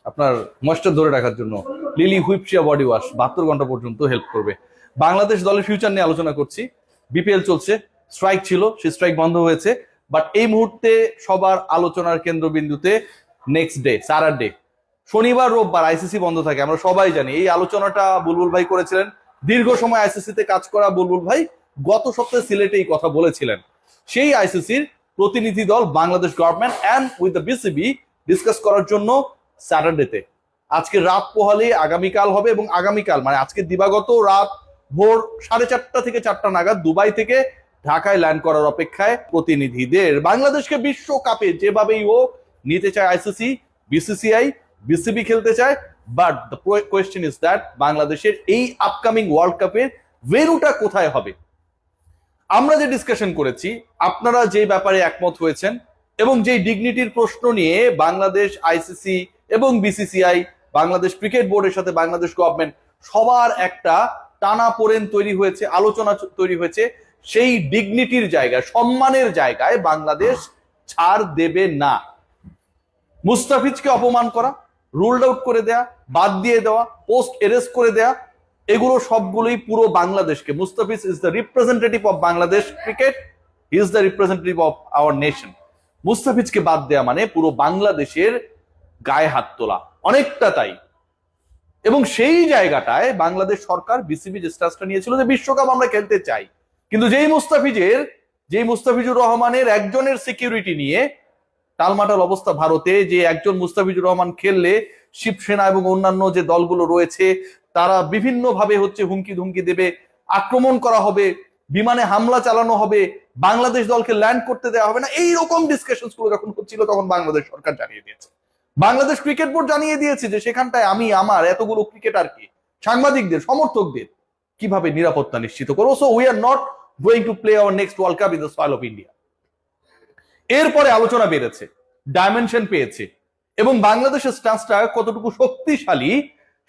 আপনার ময়েশ্চার ধরে রাখার জন্য লিলি হুইপশিয়া বডি ওয়াশ 72 ঘন্টা পর্যন্ত হেল্প করবে। বাংলাদেশ দলের ফিউচার নিয়ে আলোচনা করছি। বিপিএল চলছে, স্ট্রাইক ছিল, সেই স্ট্রাইক বন্ধ হয়েছে, বাট এই মুহূর্তে সবার আলোচনার কেন্দ্রবিন্দুতে নেক্সট ডে স্যাটারডে, শনিবার রোববার আইসিসি বন্ধ থাকে, আমরা সবাই জানি। এই আলোচনাটা বুলবুল ভাই করেছিলেন। দীর্ঘ সময় আইসিসি তে কাজ করা বুলবুল ভাই গত সপ্তাহে সিলেটে এই কথা বলেছিলেন। সেই আইসিসির প্রতিনিধি দল Bangladesh government and with the BCB discuss করার জন্য স্যাটারডেতে, আজকে রাত পোহালে আগামীকাল হবে, এবং আগামীকাল মানে আজকে দিবাগত রাত ভোর 4:30 থেকে 4টা নাগাদ দুবাই থেকে ঢাকায় ল্যান্ড করার অপেক্ষায় প্রতিনিধিদের। বাংলাদেশকে বিশ্বকাপে যেভাবেই হোক নিতে চায় আইসিসি, বিসিসিআই, বিসিবি খেলতে চায়, but the question is that বাংলাদেশের এই আপকামিং ওয়ার্ল্ড কাপের ভেন্যুটা কোথায় হবে। আমরা যে ডিসকাশন করেছি, আপনারা যে ব্যাপারে একমত হয়েছেন এবং যে ডিগনিটির প্রশ্ন নিয়ে বাংলাদেশ আইসিসি এবং বিসিসিআই, বাংলাদেশ ক্রিকেট বোর্ডের সাথে বাংলাদেশ গভর্নমেন্ট সবার একটা টানাপোড়েন তৈরি হয়েছে, আলোচনা তৈরি হয়েছে, সেই ডিগনিটির জায়গায়, সম্মানের জায়গায় বাংলাদেশ ছাড় দেবে না। মুস্তাফিজকে অপমান করা, রুলড আউট করে দেয়া, বাদ দিয়ে দেওয়া, পোস্ট এরেস্ট করে দেয়া, এগুলো সবগুলোই পুরো বাংলাদেশকে, Mustafiz is the representative of Bangladesh cricket, he is the representative of our nation. মুস্তাফিজকে বাদ দেয়া মানে পুরো বাংলাদেশের গায়ে হাত তোলা, অনেকটা তাই। এবং সেই জায়গাটায় বাংলাদেশ সরকার, বিসিবি যে স্ট্যান্সটা নিয়েছিল যে বিশ্বকাপ আমরা খেলতে চাই, কিন্তু যেই মুস্তাফিজুর রহমানের একজনের সিকিউরিটি নিয়ে টালমাটাল অবস্থা ভারতে, যে একজন মুস্তাফিজুর রহমান খেললে শিবসেনা এবং অন্যান্য যে দলগুলো রয়েছে তারা বিভিন্ন ভাবে হুমকি ধুমকি দেবে, আক্রমণ করা হবে, বিমানে হামলা চালানো হবে, বাংলাদেশ দলকে ল্যান্ড করতে দেওয়া হবে না, এইরকম ডিসকাশন গুলো যখন হচ্ছিল তখন বাংলাদেশ সরকার জানিয়ে দিয়েছে, বাংলাদেশ ক্রিকেট বোর্ড জানিয়ে দিয়েছে যে সেখানটায় আমি আমার এতগুলো ক্রিকেটারকে, সাংবাদিকদের, সমর্থকদের কিভাবে নিরাপত্তা নিশ্চিত করবো। So we are not going to play hour next world cup in the soil of India. এরপরে আলোচনা বেড়েছে, ডাইমেনশন পেয়েছে, এবং বাংলাদেশের স্ট্যান্সটা কতটুকু শক্তিশালী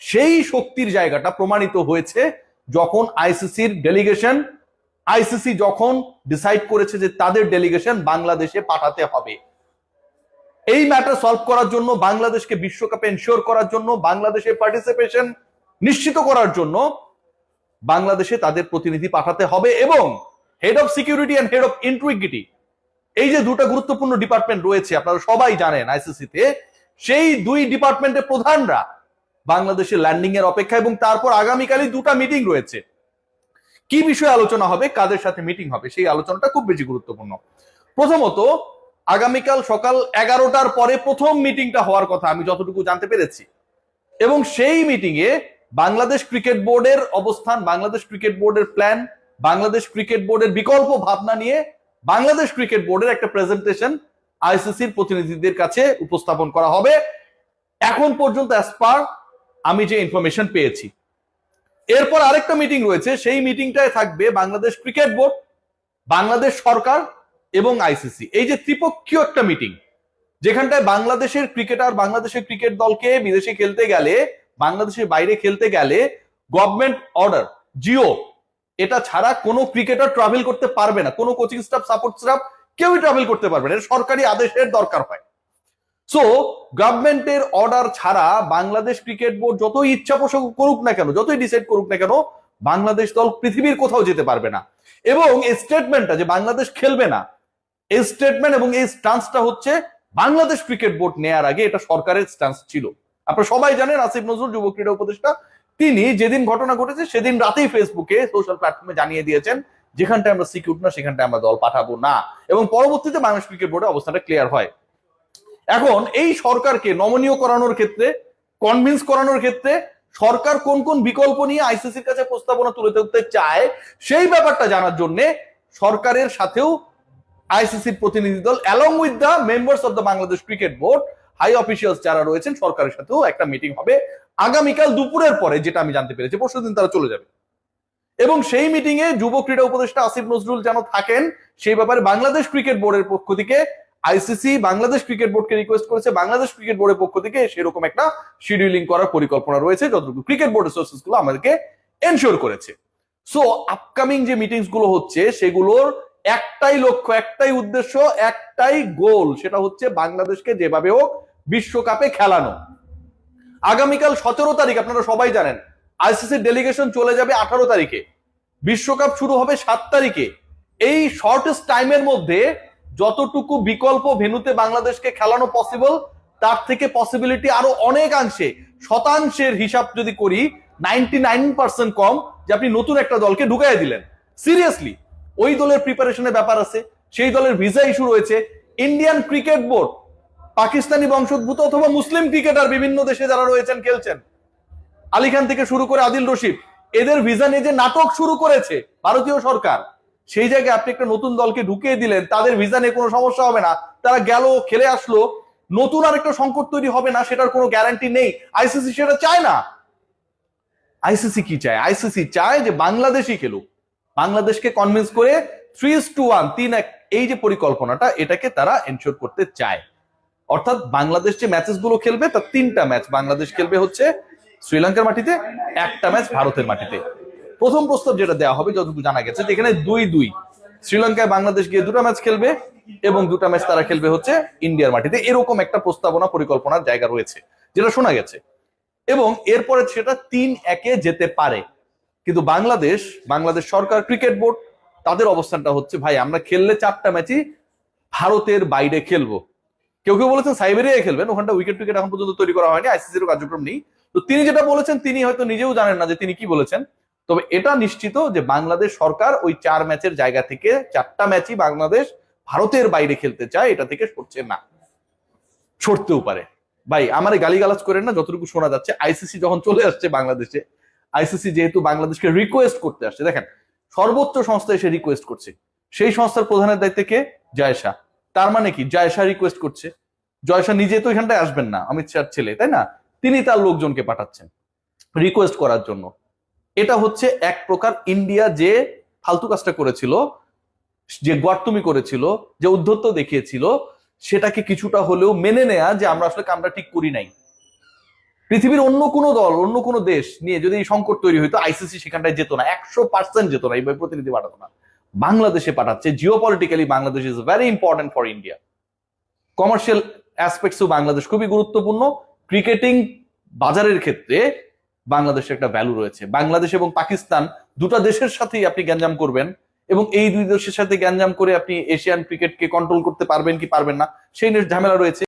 সেই শক্তির জায়গাটা প্রমাণিত হয়েছে যখন আইসিসির ডেলিগেশন, আইসিসি যখন ডিসাইড করেছে যে তাদের ডেলিগেশন বাংলাদেশে পাঠাতে হবে। এই ম্যাটার সলভ করার জন্য, বাংলাদেশকে বিশ্বকাপে এনশিওর করার জন্য, বাংলাদেশের পার্টিসিপেশন নিশ্চিত করার জন্য বাংলাদেশে তাদের প্রতিনিধি পাঠাতে হবে। এবং head of security and head of integrity, এই যে দুটো গুরুত্বপূর্ণ ডিপার্টমেন্ট রয়েছে আপনারা সবাই জানেন আইসিসিতে, সেই দুই ডিপার্টমেন্টের প্রধানরা বাংলাদেশের ল্যান্ডিং এর অপেক্ষা। এবং তারপর আগামীকালই দুটো মিটিং রয়েছে। কি বিষয়ে আলোচনা হবে, কাদের সাথে মিটিং হবে, সেই আলোচনাটা খুব বেশি গুরুত্বপূর্ণ। প্রথমত, আগামীকাল সকাল 11টার পরে প্রথম মিটিংটা হওয়ার কথা আমি যতটুকু জানতে পেরেছি, এবং সেই মিটিং এ বাংলাদেশ ক্রিকেট বোর্ডের অবস্থান, বাংলাদেশ ক্রিকেট বোর্ডের প্ল্যান, বাংলাদেশ ক্রিকেট বোর্ডের বিকল্প ভাবনা নিয়ে বাংলাদেশ ক্রিকেট বোর্ডের একটা প্রেজেন্টেশন আইসিসির প্রতিনিধিদের কাছে উপস্থাপন করা হবে, এখন পর্যন্ত অ্যাজ পার আমি যে ইনফরমেশন পেয়েছি। এরপর আরেকটা মিটিং রয়েছে, সেই মিটিংটায় থাকবে বাংলাদেশ ক্রিকেট বোর্ড, বাংলাদেশ সরকার এবং আইসিসি। এই যে ত্রিপক্ষীয় একটা মিটিং, যেখানটায় বাংলাদেশের ক্রিকেটার, বাংলাদেশের ক্রিকেট দলকে বিদেশে খেলতে গেলে, বাংলাদেশের বাইরে খেলতে গেলে গভর্নমেন্ট অর্ডার, জিও, এটা ছাড়া কোনো ক্রিকেটার ট্রাভেল করতে পারবে না, কোনো কোচিং স্টাফ, সাপোর্ট স্টাফ কেউই ট্রাভেল করতে পারবে না, এটা সরকারি আদেশের দরকার হয়। সো গভর্নমেন্টের অর্ডার ছাড়া বাংলাদেশ ক্রিকেট বোর্ড যতই ইচ্ছা পোষণ করুক না কেন, যতই ডিসাইড করুক না কেন, বাংলাদেশ দল পৃথিবীর কোথাও যেতে পারবে না। এবং এই স্টেটমেন্টটা যে বাংলাদেশ খেলবে না, এই স্টেটমেন্ট এবং এই স্ট্যান্সটা হচ্ছে বাংলাদেশ ক্রিকেট বোর্ড নেয়ার আগে এটা সরকারের স্ট্যান্স ছিল। আপনারা সবাই জানেন আসিফ নজরুল, যুব ক্রীড়া উপদেষ্টা, তিনি যেদিন ঘটনা ঘটেছে সেদিন রাতেই ফেসবুকে, সোশ্যাল প্ল্যাটফর্মে জানিয়ে দিয়েছেন যেখানটায় আমরা সিকিউর না সেখানটায় আমরা দল পাঠাবো না, এবং পরবর্তীতে বাংলাদেশ ক্রিকেট বোর্ডের অবস্থাটা ক্লিয়ার হয়। এখন এই সরকারকে নমনীয় করানোর ক্ষেত্রে, কনভিন্স করানোর ক্ষেত্রে সরকার কোন কোন বিকল্প নিয়ে আইসিসির কাছে প্রস্তাবনা তুলে ধরতে চায় সেই ব্যাপারটা জানার জন্য সরকারের সাথেও আইসিসির প্রতিনিধি দল along with the members of the Bangladesh cricket board, high officials যারা রয়েছেন সরকারের সাথেও একটা মিটিং হবে আগামীকাল দুপুরের পরে, যেটা আমি জানতে পেরেছি। পরশুদিন তারা চলে যাবে, এবং সেই মিটিং এ যুব ক্রীড়া উপদেষ্টা আসিফ নজরুল যেন থাকেন সেই ব্যাপারে বাংলাদেশ ক্রিকেট বোর্ডের পক্ষ থেকে আইসিসি বাংলাদেশ ক্রিকেট বোর্ডকে রিকোয়েস্ট করেছে, বাংলাদেশ ক্রিকেট বোর্ডের পক্ষ থেকে সেরকম একটা শিডিউলিং করার পরিকল্পনা রয়েছে, যতটুকু ক্রিকেট বোর্ডের সোর্সেস গুলো আমাদেরকে এনশিওর করেছে। সো আপকামিং যে মিটিংস গুলো হচ্ছে সেগুলোর একটাই লক্ষ্য, একটাই উদ্দেশ্য, একটাই গোল, সেটা হচ্ছে বাংলাদেশকে যেভাবে হোক বিশ্বকাপে খেলানো। আগামীকাল 17 তারিখ, আপনারা সবাই জানেন আইসিসির ডেলিগেশন চলে যাবে 18 তারিখে, বিশ্বকাপ শুরু হবে 7 তারিখে। এই শর্টেস্ট টাইমের মধ্যে যতটুকু বিকল্প ভেন্যুতে বাংলাদেশকে খেলানো পসিবল, তার থেকে পসিবিলিটি আরো অনেকাংশে, শতাংশের হিসাব যদি করি 99% কম যে আপনি নতুন একটা দলকে ঢুকাই দিলেন। সিরিয়াসলি ওই দলের প্রিপারেশনের ব্যাপার আছে, সেই দলের ভিসা ইস্যু রয়েছে। ইন্ডিয়ান ক্রিকেট বোর্ড, পাকিস্তানি বংশোদ্ভূত অথবা মুসলিম ক্রিকেটার বিভিন্ন দেশে যারা রয়েছেন খেলছেন, আলী খান থেকে শুরু করে আদিল রশিদ, এদের ভিসা নিয়ে যে নাটক শুরু করেছে ভারতীয় সরকার, সেই জায়গায় আপনি একটা নতুন দলকে ঢুকিয়ে দিলেন, তাদের ভিসা নিয়ে কোনো সমস্যা হবে না, তারা গেল খেলে আসলো, নতুন আর একটা সংকট তৈরি হবে না সেটার কোনো গ্যারান্টি নেই। আইসিসি সেটা চায় না। আইসিসি কি চায়? আইসিসি চায় যে বাংলাদেশই খেলুক, বাংলাদেশকে কনভিন্স করে 3:1 3-1 এই যে পরিকল্পনাটা, এটাকে তারা এনশিওর করতে চায়। অর্থাৎ বাংলাদেশ যে ম্যাচেস গুলো খেলবে তার 3টা ম্যাচ বাংলাদেশ খেলবে হচ্ছে শ্রীলঙ্কার মাটিতে, একটা ম্যাচ ভারতের মাটিতে। প্রথম প্রস্তাব যেটা দেওয়া হবে যতটুকু জানা গেছে যেখানে 2-2, শ্রীলঙ্কায় বাংলাদেশ গিয়ে 2টা ম্যাচ খেলবে এবং 2টা ম্যাচ তারা খেলবে হচ্ছে ইন্ডিয়ার মাটিতে, এরকম একটা প্রস্তাবনা পরিকল্পনার জায়গা রয়েছে যেটা শোনা গেছে। এবং এরপরে সেটা 3-1 যেতে পারে। কিন্তু বাংলাদেশ সরকার, ক্রিকেট বোর্ড, তাদের অবস্থানটা হচ্ছে ভাই আমরা খেললে 4টা ম্যাচই ভারতের বাইরে খেলবো। কেউ কেউ বলেছেন সাইবেরিয়ায় খেলবেন, ওখানটা উইকেট টুইকেট এখন পর্যন্ত তৈরি করা হয়নি, আইসিসির কার্যক্রম নেই। তো তিনি যেটা বলেছেন তিনি হয়তো নিজেও জানেন না যে তিনি কি বলেছেন। তবে এটা নিশ্চিত যে বাংলাদেশ সরকার ওই 4 ম্যাচের জায়গা থেকে 4টা ম্যাচই বাংলাদেশ ভারতের বাইরে খেলতে চায়, এটা থেকে সরছে না, সরতেও পারে। ভাই আমার গালিগালাজ করেন না, যতটুকু শোনা যাচ্ছে আইসিসি যখন চলে আসছে বাংলাদেশে, আইসিসি যেহেতু বাংলাদেশকে রিকোয়েস্ট করতে আসছে, দেখেন সর্বোচ্চ সংস্থা এসে রিকোয়েস্ট করছে, সেই সংস্থার প্রধানের দায়িত্বে কে? জয়েশা। তার মানে কি জয়েশা রিকোয়েস্ট করছে? জয়েশা নিজে তো এখানটায় আসবেন না, অমিত শাহর ছেলে, তাই না? তিনি তার লোকজনকে পাঠাচ্ছেন রিকোয়েস্ট করার জন্য। এটা হচ্ছে এক প্রকার ইন্ডিয়া যে ফালতু কাজটা করেছিল, যে গোয়ার্তুমি করেছিল, যে উদ্ধত্ত দেখিয়েছিল, সেটাকে কিছুটা হলেও মেনে নেয়া যে আমরা আসলে কামটা ঠিক করি নাই। পৃথিবীর অন্য কোনো দল, অন্য কোনো দেশ নিয়ে যদি এই সংকট তৈরি হইতো, আইসিসি সেখানটায় যেত না, 100% যেত না, এইভাবে প্রতিনিধি পাঠাতো না। বাংলাদেশে পাঠাচ্ছে, geopolitically Bangladesh is very important for India, commercial অ্যাসপেক্টসও বাংলাদেশ খুবই গুরুত্বপূর্ণ, ক্রিকেটিং বাজারের ক্ষেত্রে বাংলাদেশের একটা ভ্যালু রয়েছে। বাংলাদেশ এবং পাকিস্তান 2টা দেশের সাথেই আপনি গ্যাঞ্জাম করবেন, এবং এই 2 দেশের সাথে গ্যাঞ্জাম করে আপনি এশিয়ান ক্রিকেটকে কন্ট্রোল করতে পারবেন কি পারবেন না সেই নিয়ে ঝামেলা রয়েছে।